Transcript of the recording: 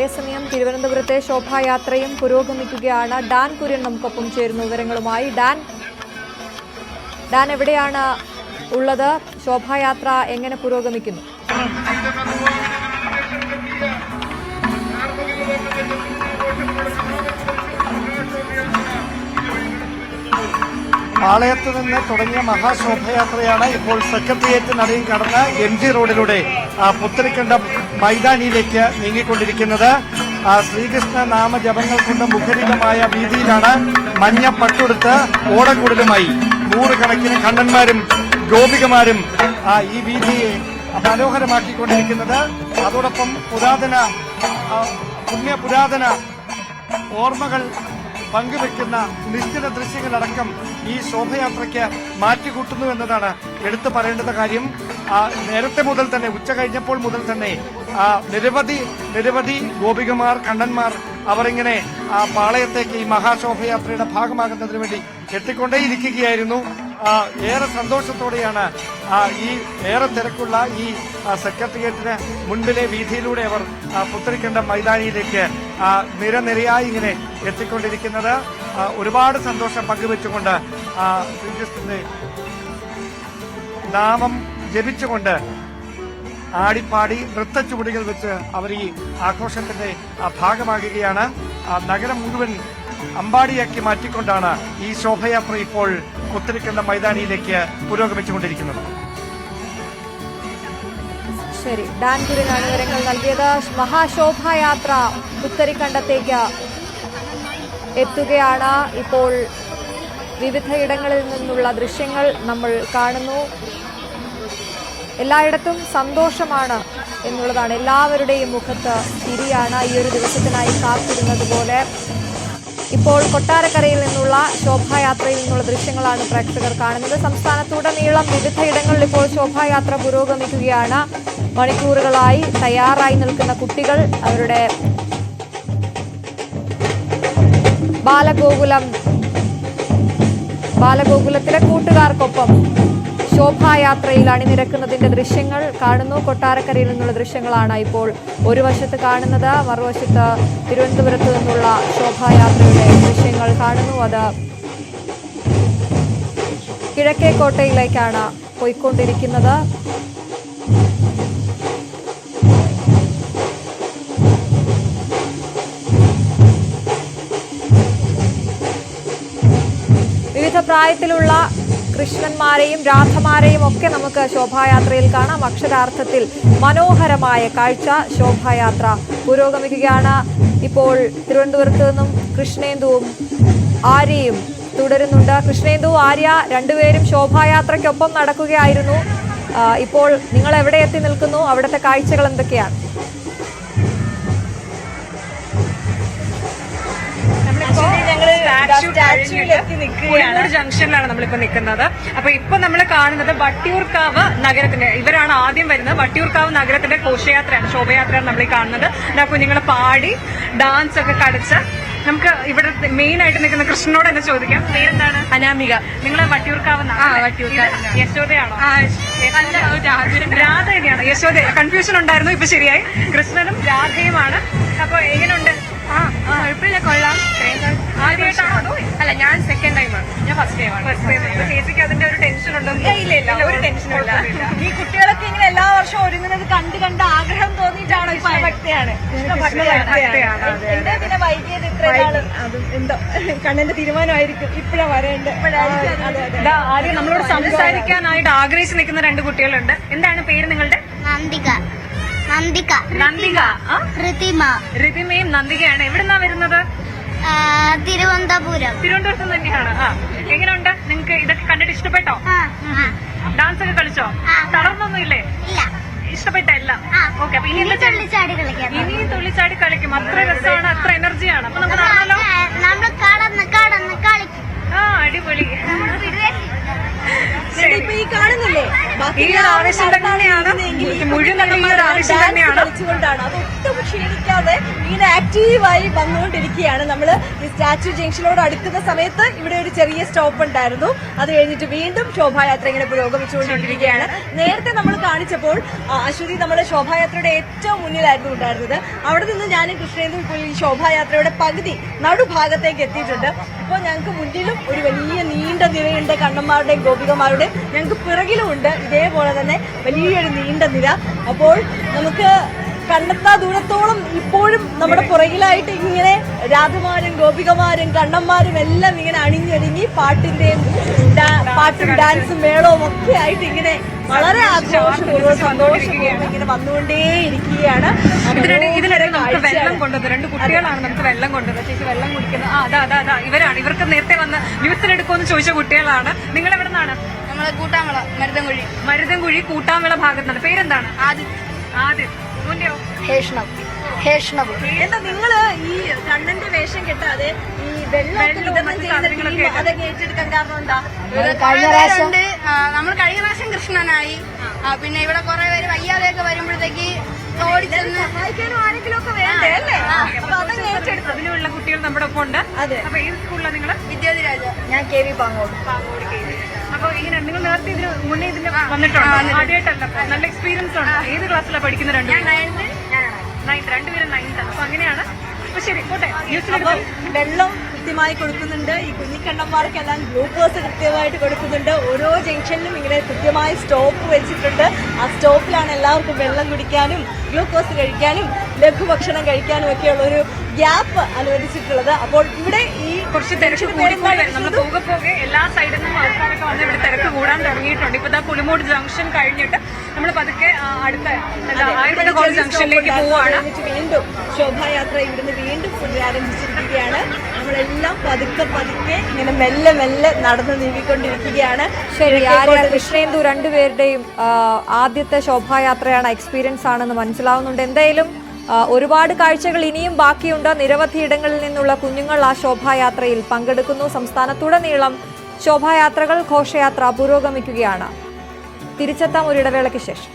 അതേസമയം തിരുവനന്തപുരത്തെ ശോഭായാത്രയും പുരോഗമിക്കുകയാണ്. ഡാൻ കുര്യൻ നമുക്കൊപ്പം ചേരുന്നു വിവരങ്ങളുമായി. ഡാൻ എവിടെയാണ് ഉള്ളത്? ശോഭായാത്ര എങ്ങനെ പുരോഗമിക്കുന്നു? പാളയത്ത് നിന്ന് തുടങ്ങിയ മഹാശോഭയാത്രയാണ് ഇപ്പോൾ സെക്രട്ടേറിയറ്റ് നടയിൽ കടന്ന് MG റോഡിലൂടെ പുത്തരിക്കണ്ടം മൈതാനിയിലേക്ക് നീങ്ങിക്കൊണ്ടിരിക്കുന്നത്. ശ്രീകൃഷ്ണ നാമജപങ്ങൾ കൊണ്ട് മുഖരിതമായ വീതിയിലാണ് മഞ്ഞ പട്ടുടുത്ത് ഓടക്കൂടലുമായി നൂറുകണക്കിന് കണ്ണന്മാരും ഗോപികമാരും ഈ വീതിയെ മനോഹരമാക്കിക്കൊണ്ടിരിക്കുന്നത്. അതോടൊപ്പം പുരാതന ഓർമ്മകൾ പങ്കുവെക്കുന്ന നിശ്ചിത ദൃശ്യങ്ങളടക്കം ഈ ശോഭയാത്രയ്ക്ക് മാറ്റുകൂട്ടുന്നു എന്നതാണ് എടുത്തു പറയേണ്ടുന്ന കാര്യം. നേരത്തെ മുതൽ തന്നെ ഉച്ച കഴിഞ്ഞപ്പോൾ മുതൽ തന്നെ നിരവധി ഗോപികമാർ കണ്ണന്മാർ അവരിങ്ങനെ പാളയത്തേക്ക് ഈ മഹാശോഭയാത്രയുടെ ഭാഗമാകുന്നതിന് വേണ്ടി എത്തിക്കൊണ്ടേയിരിക്കുകയായിരുന്നു. ഏറെ സന്തോഷത്തോടെയാണ് ഈ ഏറെ തിരക്കുള്ള ഈ സെക്രട്ടേറിയറ്റിന് മുൻപിലെ വീതിയിലൂടെ അവർ പുത്തരിക്കണ്ടം മൈതാനിയിലേക്ക് നിരനിരയായി ഇങ്ങനെ എത്തിക്കൊണ്ടിരിക്കുന്നത്. ഒരുപാട് സന്തോഷം പങ്കുവെച്ചുകൊണ്ട് ശ്രീകൃഷ്ണന്റെ നാമം ജപിച്ചുകൊണ്ട് ആടിപ്പാടി നൃത്തച്ചുവടുകൾ വെച്ച് അവർ ഈ ആഘോഷത്തിന്റെ ഭാഗമാകുകയാണ്. നഗരം മുഴുവൻ അമ്പാടിയാക്കി മാറ്റിക്കൊണ്ടാണ് ഈ ശോഭയാത്ര ഇപ്പോൾ പുത്തരിക്കണ്ടം മൈതാനിയിലേക്ക് പുരോഗമിച്ചുകൊണ്ടിരിക്കുന്നത്. ശരി, ഡാൻ കുര്യനാണ് വിവരങ്ങൾ നൽകിയത്. മഹാശോഭായാത്ര പുത്തരിക്കണ്ടത്തേക്ക് എത്തുകയാണ്. ഇപ്പോൾ വിവിധയിടങ്ങളിൽ നിന്നുള്ള ദൃശ്യങ്ങൾ നമ്മൾ കാണുന്നു. എല്ലായിടത്തും സന്തോഷമാണ് എന്നുള്ളതാണ്. എല്ലാവരുടെയും മുഖത്ത് ചിരിയാണ്. ഈ ഒരു ദിവസത്തിനായി കാത്തിരുന്നത് പോലെ ഇപ്പോൾ കൊട്ടാരക്കരയിൽ നിന്നുള്ള ശോഭായാത്രയിൽ നിന്നുള്ള ദൃശ്യങ്ങളാണ് പ്രേക്ഷകർ കാണുന്നത്. സംസ്ഥാനത്തുടനീളം വിവിധയിടങ്ങളിൽ ഇപ്പോൾ ശോഭായാത്ര പുരോഗമിക്കുകയാണ്. മണിക്കൂറുകളായി തയ്യാറായി നിൽക്കുന്ന കുട്ടികൾ അവരുടെ ബാലഗോകുലത്തിലെ കൂട്ടുകാർക്കൊപ്പം ശോഭായാത്രയിൽ അണിനിരക്കുന്നതിന്റെ ദൃശ്യങ്ങൾ കാണുന്നു. കൊട്ടാരക്കരയിൽ നിന്നുള്ള ദൃശ്യങ്ങളാണ് ഇപ്പോൾ ഒരു വശത്ത് കാണുന്നത്. മറുവശത്ത് തിരുവനന്തപുരത്ത് നിന്നുള്ള ശോഭായാത്രയുടെ ദൃശ്യങ്ങൾ കാണുന്നു. അത് കിഴക്കേക്കോട്ടയിലേക്കാണ് പോയിക്കൊണ്ടിരിക്കുന്നത്. വിവിധ പ്രായത്തിലുള്ള കൃഷ്ണന്മാരെയും രാധമാരെയും ഒക്കെ നമുക്ക് ശോഭായാത്രയിൽ കാണാം. അക്ഷരാർത്ഥത്തിൽ മനോഹരമായ കാഴ്ച. ശോഭായാത്ര പുരോഗമിക്കുകയാണ്. ഇപ്പോൾ തിരുവനന്തപുരത്ത് നിന്നും കൃഷ്ണേന്ദുവും ആര്യയും തുടരുന്നുണ്ട്. കൃഷ്ണേന്ദു, ആര്യ രണ്ടുപേരും ശോഭായാത്രയ്ക്കൊപ്പം നടക്കുകയായിരുന്നു. ഇപ്പോൾ നിങ്ങൾ എവിടെ എത്തി നിൽക്കുന്നു? അവിടുത്തെ കാഴ്ചകൾ എന്തൊക്കെയാണ്? കോഴിക്കോട് ജംഗ്ഷനിലാണ് നമ്മളിപ്പോ നിൽക്കുന്നത്. അപ്പൊ ഇപ്പൊ നമ്മൾ കാണുന്നത് വട്ടിയൂർക്കാവ് നഗരത്തിന്റെ, ഇവരാണ് ആദ്യം വരുന്നത്. വട്ടിയൂർക്കാവ് നഗരത്തിന്റെ ഘോഷയാത്രയാണ്, ശോഭയാത്രയാണ് നമ്മൾ ഈ കാണുന്നത്. കുഞ്ഞുങ്ങളെ പാടി ഡാൻസ് ഒക്കെ കളിച്ച് നമുക്ക് ഇവിടെ മെയിൻ ആയിട്ട് നിൽക്കുന്ന കൃഷ്ണനോട് തന്നെ ചോദിക്കാം. പേരെന്താണ്? അനാമിക. നിങ്ങൾ വട്ടിയൂർക്കാവ്? യശോദയാണോ? രാധ തന്നെയാണ്. യശോദ കൺഫ്യൂഷൻ ഉണ്ടായിരുന്നു, ഇപ്പൊ ശരിയായി. കൃഷ്ണനും രാധയുമാണ്. അപ്പൊ എങ്ങനെയുണ്ട്? കുഴപ്പമില്ല, കൊള്ളാം. ആദ്യമായിട്ടാണോ അതോ? അല്ല, ഞാൻ സെക്കൻഡ് ടൈമാണ്. ഞാൻ ഫസ്റ്റ് ടൈമാണ്. ചേച്ചിക്ക് അതിന്റെ ഒരു ടെൻഷൻ ഉണ്ടോ? ഇല്ല, ഒരു ടെൻഷനും ഇല്ല. ഈ കുട്ടികളൊക്കെ ഇങ്ങനെ എല്ലാ വർഷവും ഒരുങ്ങുന്നത് കണ്ട് ആഗ്രഹം തോന്നിയിട്ടാണോ? ഇഷ്ടഭക്തിയാണ്. എന്താ പിന്നെ വൈകിയത് ഇത്ര നാള്? അതും എന്തോ കണ്ണന്റെ തീരുമാനമായിരിക്കും. ഇപ്പഴാ വരേണ്ടത്. ആദ്യം നമ്മളോട് സംസാരിക്കാനായിട്ട് ആഗ്രഹിച്ച് നിൽക്കുന്ന രണ്ട് കുട്ടികളുണ്ട്. എന്താണ് പേര് നിങ്ങളുടെ? നന്ദിക. ഋതിമയും നന്ദികയാണ്. എവിടുന്നാ വരുന്നത്? തിരുവനന്തപുരത്ത് തന്നെയാണ്. എങ്ങനെയുണ്ട്? നിങ്ങൾക്ക് ഇതൊക്കെ കണ്ടിട്ട് ഇഷ്ടപ്പെട്ടോ? ഡാൻസ് ഒക്കെ കളിച്ചോ? തളർന്നൊന്നുമില്ലേ? ഇഷ്ടപ്പെട്ടല്ല? ഓക്കെ. അപ്പൊ ഇനിയും തുള്ളിച്ചാടി കളിക്കും. അത്ര രസമാണ്, അത്ര എനർജിയാണ്. അപ്പൊ നമുക്ക് അടിപൊളി. ഈ ആവേശം തന്നെയാണ് മുഴുവൻ. ആവേശം തന്നെയാണ്. ക്ഷീണിക്കാതെ ഇങ്ങനെ ആക്റ്റീവായി വന്നുകൊണ്ടിരിക്കുകയാണ്. നമ്മൾ ഈ സ്റ്റാച്യു ജംഗ്ഷനോട് അടുക്കുന്ന സമയത്ത് ഇവിടെ ഒരു ചെറിയ സ്റ്റോപ്പ് ഉണ്ടായിരുന്നു. അത് കഴിഞ്ഞിട്ട് വീണ്ടും ശോഭായാത്ര ഇങ്ങനെ പുരോഗമിച്ചുകൊണ്ടിരിക്കുകയാണ്. നേരത്തെ നമ്മൾ കാണിച്ചപ്പോൾ അശ്വതി നമ്മുടെ ശോഭായാത്രയുടെ ഏറ്റവും മുന്നിലായിരുന്നു ഉണ്ടായിരുന്നത്. അവിടെ നിന്ന് ഞാനും കൃഷ്ണേന്ദും ഇപ്പോൾ ഈ ശോഭായാത്രയുടെ പകുതി നടുഭാഗത്തേക്ക് എത്തിയിട്ടുണ്ട്. ഇപ്പോൾ ഞങ്ങൾക്ക് മുന്നിലും ഒരു വലിയ നീണ്ട നിരയുണ്ട് കണ്ണന്മാരുടെയും ഗോപികമാരുടെയും. ഞങ്ങൾക്ക് പിറകിലും ഉണ്ട് ഇതേപോലെ തന്നെ വലിയൊരു നീണ്ട നിര. അപ്പോൾ നമുക്ക് കണ്ടെത്താ ദൂരത്തോളം ഇപ്പോഴും നമ്മുടെ പുറകിലായിട്ട് ഇങ്ങനെ രാധമാരും ഗോപികമാരും കണ്ണന്മാരും എല്ലാം ഇങ്ങനെ അണിഞ്ഞൊരുങ്ങി പാട്ടും ഡാൻസും മേളവും ഒക്കെ ആയിട്ട് ഇങ്ങനെ വളരെ ആഘോഷപൂർവ്വം സന്തോഷപൂർവ്വം ഇങ്ങനെ വന്നുകൊണ്ടേയിരിക്കുകയാണ്. ഇതിനിടയിൽ നമുക്ക് വെള്ളം കൊണ്ടുവന്നത് 2 കുട്ടികളാണ് നമുക്ക് വെള്ളം കൊണ്ടുവന്നത്. ചേച്ചി വെള്ളം കുടിക്കുന്നത് അതാ ഇവരാണ്. ഇവർക്ക് നേരത്തെ വന്ന് ന്യൂസിലെടുക്കുമെന്ന് ചോദിച്ച കുട്ടികളാണ്. നിങ്ങൾ എവിടെ നിന്നാണ്? നമ്മള് കൂട്ടാമള മരുതൻകുഴി കൂട്ടാമള ഭാഗത്താണ്. പേരെന്താണ്? ആദിത്. മുന്നെയോ? ഹേഷ്ണവ്. എന്താ നിങ്ങള് ഈ കണ്ണന്റെ വേഷം കെട്ടാതെ ഈ വെള്ളം വിതരണം ചെയ്യുന്ന ടീം അതൊക്കെ ഏറ്റെടുക്കാൻ കാരണം എന്താ? നമ്മൾ കഴിഞ്ഞ പ്രാവശ്യം കൃഷ്ണനായി. പിന്നെ ഇവിടെ കുറെ പേര് വയ്യാതെയൊക്കെ വരുമ്പോഴത്തേക്ക് ഓടിച്ചെന്ന് സഹായിക്കാനും ആരെങ്കിലും ഒക്കെ വേണ്ടേ അല്ലേ? അപ്പൊ അതൊക്കെ ഏറ്റെടുത്തു. അതിനുള്ള കുട്ടികൾ നമ്മുടെ ഒപ്പം ഉണ്ട്. അതെ. അപ്പൊ ഏത് സ്കൂളിലാണ് നിങ്ങള്? വിദ്യാധിരാജ. ഞാൻ KV പാങ്ങോട്. അപ്പൊ ഇങ്ങനെ നിങ്ങൾ നേരത്തെ ഇതിന് മുന്നേ ഇതിന് വന്നിട്ടുണ്ടോ? ആദ്യമായിട്ടല്ല. നല്ല എക്സ്പീരിയൻസ് ഉണ്ട്. ഏത് ക്ലാസ്സിലാണ് പഠിക്കുന്നത്? രണ്ടുപേരും 9th. അപ്പൊ അങ്ങനെയാണ്. അപ്പൊ ശരി പോട്ടെ. ന്യൂസിലെടുക്കും. വെള്ളം കൃത്യമായി കൊടുക്കുന്നുണ്ട്. ഈ കുഞ്ഞിക്കണ്ണന്മാർക്കെല്ലാം ഗ്ലൂക്കോസ് കൃത്യമായിട്ട് കൊടുക്കുന്നുണ്ട്. ഓരോ ജംഗ്ഷനിലും ഇങ്ങനെ കൃത്യമായി സ്റ്റോപ്പ് വെച്ചിട്ടുണ്ട്. ആ സ്റ്റോപ്പിലാണ് എല്ലാവർക്കും വെള്ളം കുടിക്കാനും ഗ്ലൂക്കോസ് കഴിക്കാനും ലഘുഭക്ഷണം കഴിക്കാനും ഒക്കെയുള്ള ഒരു ഗ്യാപ്പ് അനുവദിച്ചിട്ടുള്ളത്. അപ്പോൾ ഇവിടെ ഈ കുറച്ച് തിരക്ക് കൂടിക്കൂടി നമ്മൾ പോകെ എല്ലാ സൈഡിൽ നിന്നും ആൾക്കാരൊക്കെ വന്ന് ഇവിടെ തിരക്ക് കൂടാൻ തുടങ്ങിയിട്ടുണ്ട്. ഇപ്പൊ പുളിമൂട് ജംഗ്ഷൻ കഴിഞ്ഞിട്ട് നമ്മൾ പതുക്കെ അടുത്ത ആയുർവേദ കോളേജ് ജംഗ്ഷനിലേക്ക് പോവുകയാണ്. വീണ്ടും ശോഭായാത്ര ഇവിടുന്ന് വീണ്ടും പുനരാരംഭിച്ചിരിക്കുകയാണ്. നമ്മളെല്ലാം പതുക്കെ ഇങ്ങനെ മെല്ലെ നടന്നു നീങ്ങിക്കൊണ്ടിരിക്കുകയാണ്. ശരി, ആര്യ കൃഷ്ണേന്ദു രണ്ടുപേരുടെയും ആദ്യത്തെ ശോഭായാത്രയാണ്, എക്സ്പീരിയൻസ് ആണെന്ന് മനസ്സിലാവുന്നുണ്ട്. എന്തായാലും ഒരുപാട് കാഴ്ചകൾ ഇനിയും ബാക്കിയുണ്ട്. നിരവധി ഇടങ്ങളിൽ നിന്നുള്ള കുഞ്ഞുങ്ങൾ ആ ശോഭായാത്രയിൽ പങ്കെടുക്കുന്നു. സംസ്ഥാനത്തുടനീളം ശോഭായാത്രകൾ, ഘോഷയാത്ര പുരോഗമിക്കുകയാണ്. തിരിച്ചെത്താം ഒരു ഇടവേളയ്ക്ക് ശേഷം.